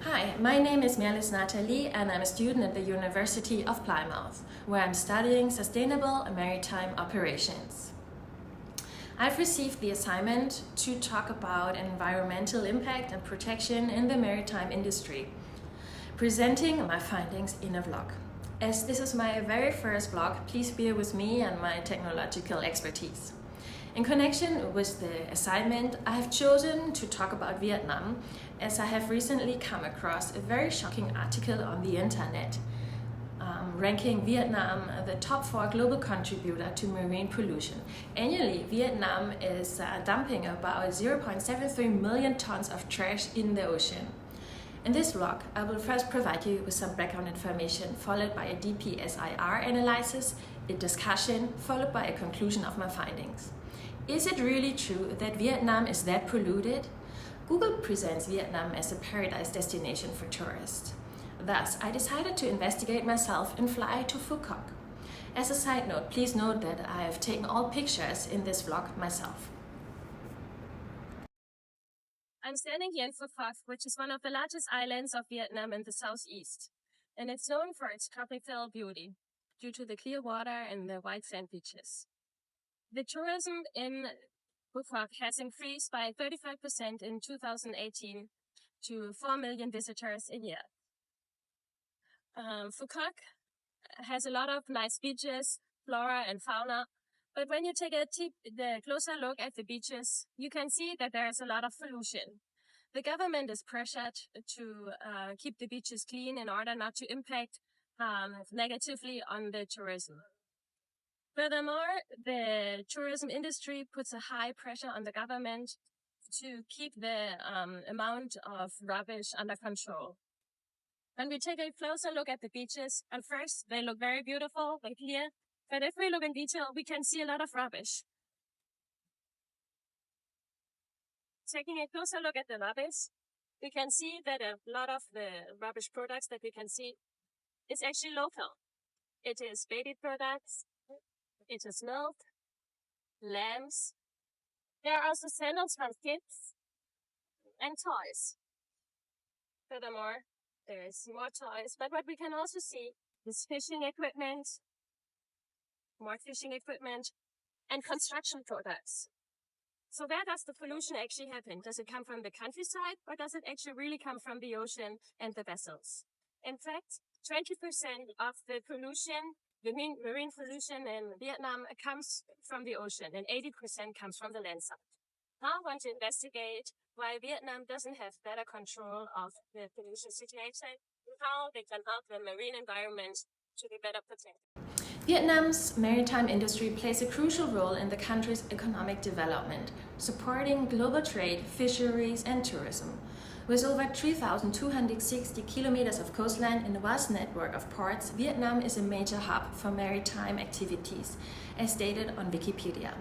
Hi, my name is MLA604 and I'm a student at the University of Plymouth, where I'm studying sustainable maritime operations. I've received the assignment to talk about environmental impact and protection in the maritime industry, presenting my findings in a vlog. As this is my very first vlog, please bear with me and my technological expertise. In connection with the assignment, I have chosen to talk about Vietnam, as I have recently come across a very shocking article on the internet, ranking Vietnam the top 4 global contributor to marine pollution. Annually, Vietnam is dumping about 0.73 million tons of trash in the ocean. In this vlog, I will first provide you with some background information, followed by a DPSIR analysis, a discussion, followed by a conclusion of my findings. Is it really true that Vietnam is that polluted? Google presents Vietnam as a paradise destination for tourists. Thus, I decided to investigate myself and fly to Phu Quoc. As a side note, please note that I have taken all pictures in this vlog myself. I'm standing here in Phu Quoc, which is one of the largest islands of Vietnam in the southeast, and it's known for its tropical beauty due to the clear water and the white sand beaches. The tourism in Phu Quoc has increased by 35% in 2018 to 4 million visitors a year. Phu Quoc has a lot of nice beaches, flora and fauna, but when you take a closer look at the beaches, you can see that there is a lot of pollution. The government is pressured to keep the beaches clean in order not to impact negatively on the tourism. Furthermore, the tourism industry puts a high pressure on the government to keep the amount of rubbish under control. When we take a closer look at the beaches, at first they look very beautiful and clear, but if we look in detail, we can see a lot of rubbish. Taking a closer look at the rubbish, we can see that a lot of the rubbish products that we can see is actually local. It is baby products, it is milk, lamps. There are also sandals from kids and toys. Furthermore, there is more toys, but what we can also see is fishing equipment, more fishing equipment, and construction products. So where does the pollution actually happen? Does it come from the countryside, or does it actually really come from the ocean and the vessels? In fact, 20% of the pollution, the marine pollution in Vietnam, comes from the ocean, and 80% comes from the land side. Now I want to investigate why Vietnam doesn't have better control of the pollution situation and how they can help the marine environment to be better protected. Vietnam's maritime industry plays a crucial role in the country's economic development, supporting global trade, fisheries, and tourism. With over 3,260 kilometers of coastline and a vast network of ports, Vietnam is a major hub for maritime activities, as stated on Wikipedia.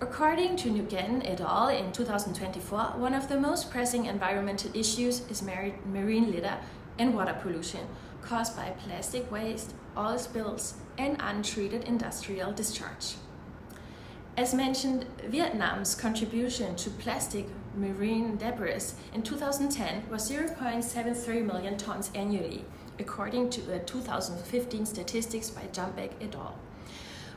According to Nguyen et al. In 2024, one of the most pressing environmental issues is marine litter and water pollution caused by plastic waste, oil spills, and untreated industrial discharge. As mentioned, Vietnam's contribution to plastic marine debris in 2010 was 0.73 million tons annually, according to the 2015 statistics by Jumbeck et al.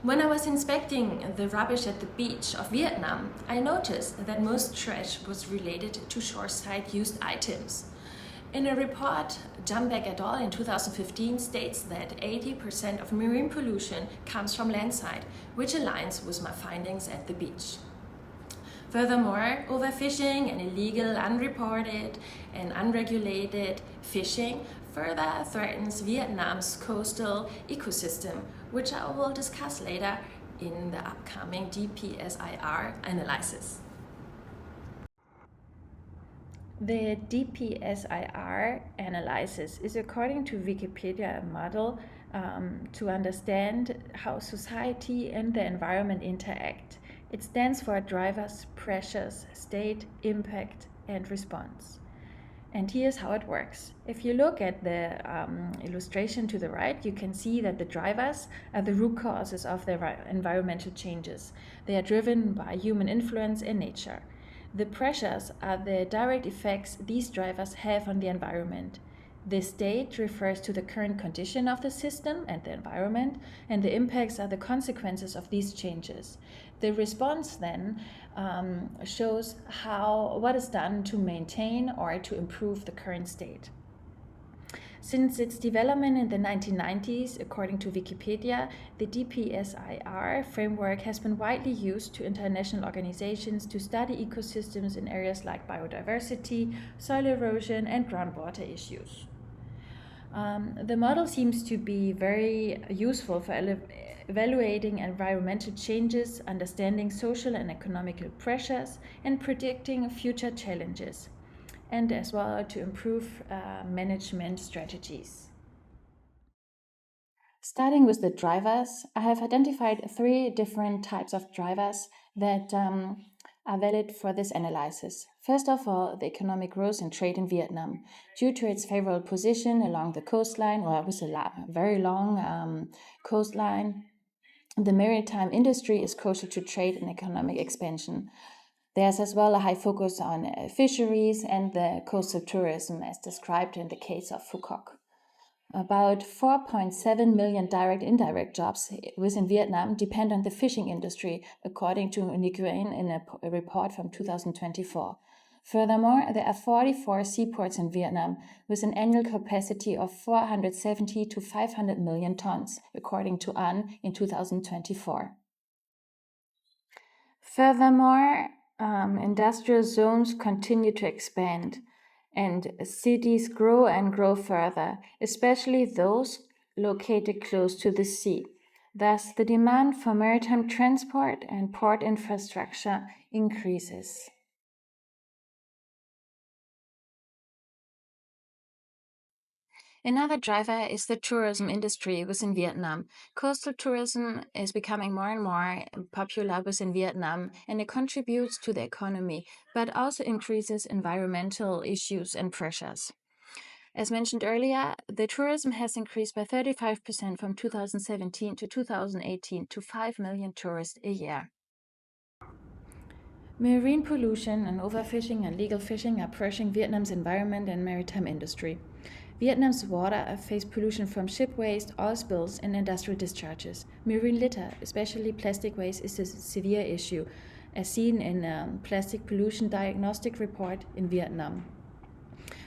When I was inspecting the rubbish at the beach of Vietnam, I noticed that most trash was related to shoreside used items. In a report, Jumbeck et al. In 2015 states that 80% of marine pollution comes from landside, which aligns with my findings at the beach. Furthermore, overfishing and illegal, unreported, and unregulated fishing further threatens Vietnam's coastal ecosystem, which I will discuss later in the upcoming DPSIR analysis. The DPSIR analysis is, according to Wikipedia, a model to understand how society and the environment interact. It stands for drivers, pressures, state, impact, and response. And here's how it works. If you look at the illustration to the right, you can see that the drivers are the root causes of the environmental changes. They are driven by human influence and nature. The pressures are the direct effects these drivers have on the environment. The state refers to the current condition of the system and the environment, and the impacts are the consequences of these changes. The response then shows what is done to maintain or to improve the current state. Since its development in the 1990s, according to Wikipedia, the DPSIR framework has been widely used to international organizations to study ecosystems in areas like biodiversity, soil erosion, and groundwater issues. The model seems to be very useful for evaluating environmental changes, understanding social and economical pressures, and predicting future challenges, and as well to improve management strategies. Starting with the drivers, I have identified 3 different types of drivers that are valid for this analysis. First of all, the economic growth and trade in Vietnam. Due to its favorable position along the coastline, or with a very long coastline, the maritime industry is crucial to trade and economic expansion. There's as well a high focus on fisheries and the coastal tourism, as described in the case of Phu Quoc. About 4.7 million direct and indirect jobs within Vietnam depend on the fishing industry, according to Nguyen in a report from 2024. Furthermore, there are 44 seaports in Vietnam with an annual capacity of 470 to 500 million tons, according to An in 2024. Furthermore, industrial zones continue to expand, and cities grow and grow further, especially those located close to the sea. Thus, the demand for maritime transport and port infrastructure increases. Another driver is the tourism industry within Vietnam. Coastal tourism is becoming more and more popular within Vietnam, and it contributes to the economy, but also increases environmental issues and pressures. As mentioned earlier, the tourism has increased by 35% from 2017 to 2018 to 5 million tourists a year. Marine pollution and overfishing and illegal fishing are pressuring Vietnam's environment and maritime industry. Vietnam's water face pollution from ship waste, oil spills, and industrial discharges. Marine litter, especially plastic waste, is a severe issue, as seen in a plastic pollution diagnostic report in Vietnam,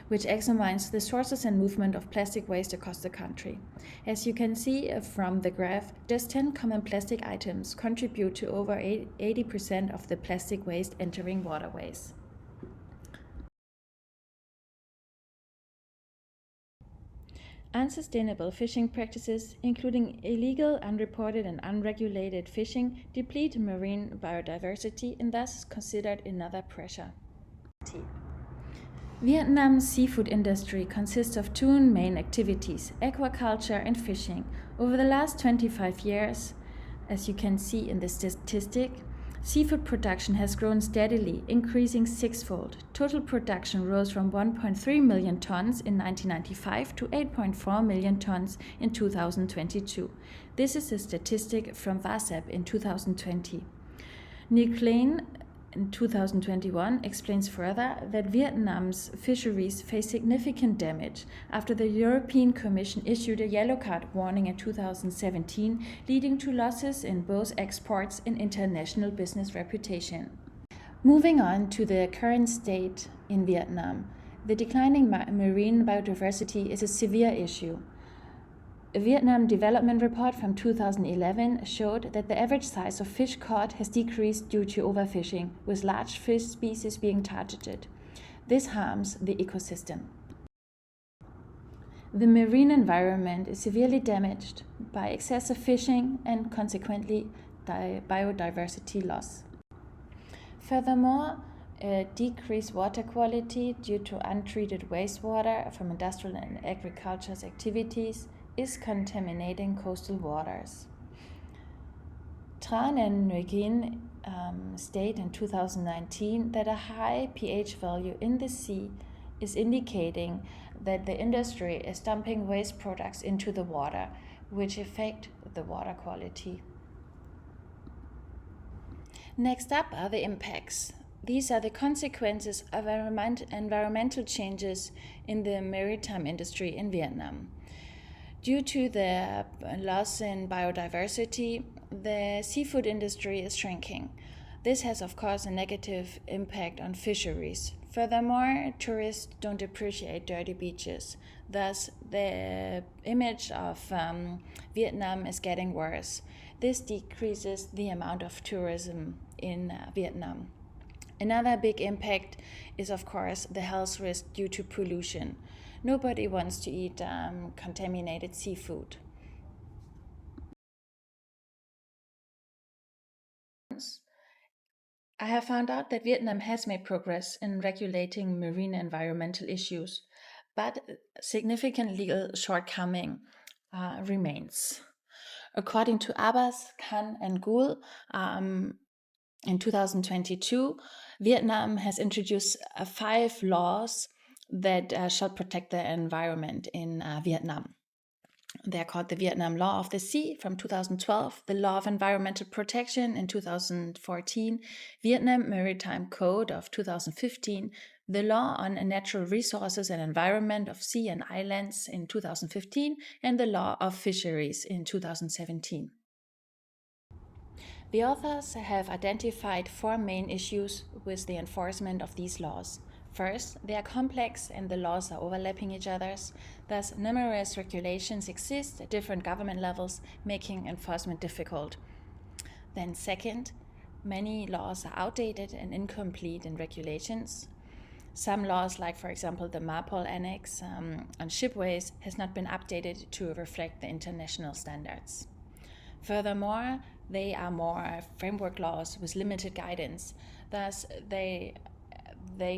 which examines the sources and movement of plastic waste across the country. As you can see from the graph, just 10 common plastic items contribute to over 80% of the plastic waste entering waterways. Unsustainable fishing practices, including illegal, unreported, and unregulated fishing, deplete marine biodiversity and thus is considered another pressure. Vietnam's seafood industry consists of 2 main activities, aquaculture and fishing. Over the last 25 years, as you can see in the statistic, seafood production has grown steadily, increasing 6-fold. Total production rose from 1.3 million tons in 1995 to 8.4 million tons in 2022. This is a statistic from VASEP in 2020. Nick Lane in 2021 explains further that Vietnam's fisheries face significant damage after the European Commission issued a yellow card warning in 2017, leading to losses in both exports and international business reputation. Moving on to the current state in Vietnam, the declining marine biodiversity is a severe issue. A Vietnam development report from 2011 showed that the average size of fish caught has decreased due to overfishing, with large fish species being targeted. This harms the ecosystem. The marine environment is severely damaged by excessive fishing and consequently biodiversity loss. Furthermore, a decreased water quality due to untreated wastewater from industrial and agricultural activities is contaminating coastal waters. Tran and Nguyen state in 2019 that a high pH value in the sea is indicating that the industry is dumping waste products into the water, which affect the water quality. Next up are the impacts These are the consequences of environmental changes in the maritime industry in Vietnam. Due to the loss in biodiversity, the seafood industry is shrinking. This has, of course, a negative impact on fisheries. Furthermore, tourists don't appreciate dirty beaches. Thus, the image of Vietnam is getting worse. This decreases the amount of tourism in Vietnam. Another big impact is, of course, the health risk due to pollution. Nobody wants to eat contaminated seafood. I have found out that Vietnam has made progress in regulating marine environmental issues, but significant legal shortcoming remains. According to Abbas, Khan, and Gul, in 2022, Vietnam has introduced 5 laws that shall protect the environment in Vietnam. They're called the Vietnam Law of the Sea from 2012, the Law of Environmental Protection in 2014, Vietnam Maritime Code of 2015, the Law on Natural Resources and Environment of Sea and Islands in 2015, and the Law of Fisheries in 2017. The authors have identified 4 main issues with the enforcement of these laws. First, they are complex and the laws are overlapping each other's. Thus, numerous regulations exist at different government levels, making enforcement difficult. Then second, many laws are outdated and incomplete in regulations. Some laws, like for example the MARPOL Annex on shipways, has not been updated to reflect the international standards. Furthermore, they are more framework laws with limited guidance. Thus, they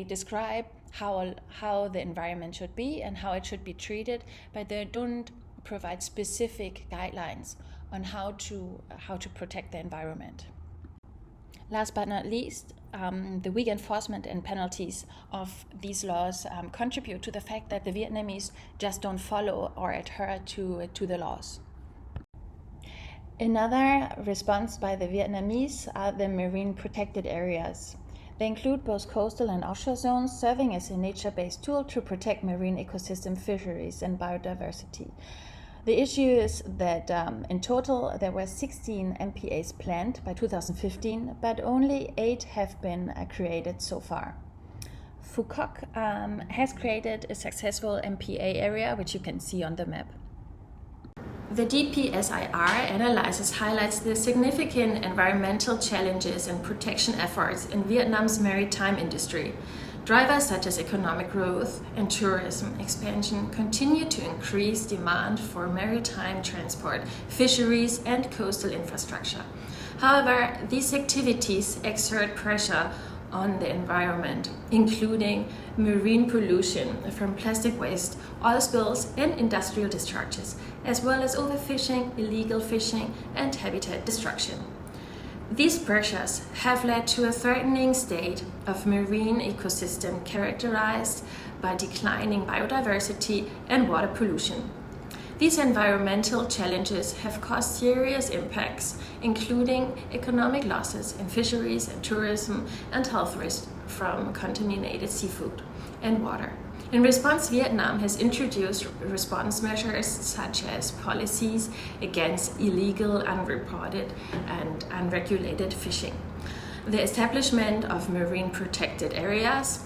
describe how the environment should be and how it should be treated, but they don't provide specific guidelines on how to protect the environment. Last but not least, the weak enforcement and penalties of these laws contribute to the fact that the Vietnamese just don't follow or adhere to the laws. Another response by the Vietnamese are the marine protected areas. They include both coastal and offshore zones, serving as a nature-based tool to protect marine ecosystem, fisheries, and biodiversity. The issue is that in total there were 16 MPAs planned by 2015, but only 8 have been created so far. Phu Quoc has created a successful MPA area, which you can see on the map. The DPSIR analysis highlights the significant environmental challenges and protection efforts in Vietnam's maritime industry. Drivers such as economic growth and tourism expansion continue to increase demand for maritime transport, fisheries, and coastal infrastructure. However, these activities exert pressure on the environment, including marine pollution from plastic waste, oil spills, and industrial discharges, as well as overfishing, illegal fishing, and habitat destruction. These pressures have led to a threatening state of marine ecosystem characterized by declining biodiversity and water pollution. These environmental challenges have caused serious impacts, including economic losses in fisheries and tourism and health risks from contaminated seafood and water. In response, Vietnam has introduced response measures such as policies against illegal, unreported, and unregulated fishing, the establishment of marine protected areas,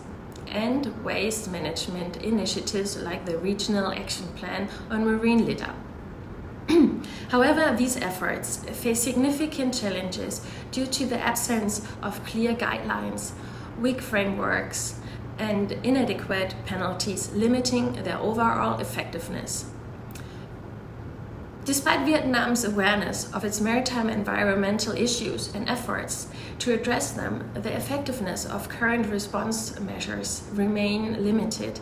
and waste management initiatives like the Regional Action Plan on Marine Litter. However, these efforts face significant challenges due to the absence of clear guidelines, weak frameworks, and inadequate penalties limiting their overall effectiveness. Despite Vietnam's awareness of its maritime environmental issues and efforts to address them, the effectiveness of current response measures remain limited.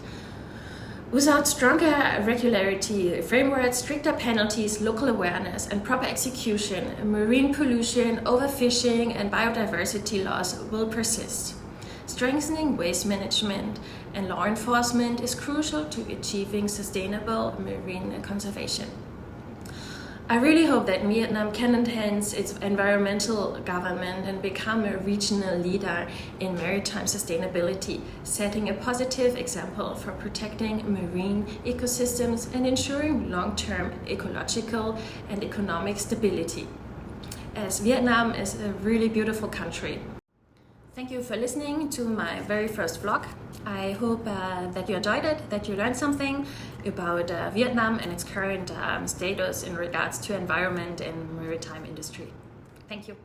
Without stronger regulatory frameworks, stricter penalties, local awareness, and proper execution, marine pollution, overfishing, and biodiversity loss will persist. Strengthening waste management and law enforcement is crucial to achieving sustainable marine conservation. I really hope that Vietnam can enhance its environmental government and become a regional leader in maritime sustainability, setting a positive example for protecting marine ecosystems and ensuring long-term ecological and economic stability, as Vietnam is a really beautiful country. Thank you for listening to my very first vlog. I hope that you enjoyed it, that you learned something about Vietnam and its current status in regards to environment and maritime industry. Thank you.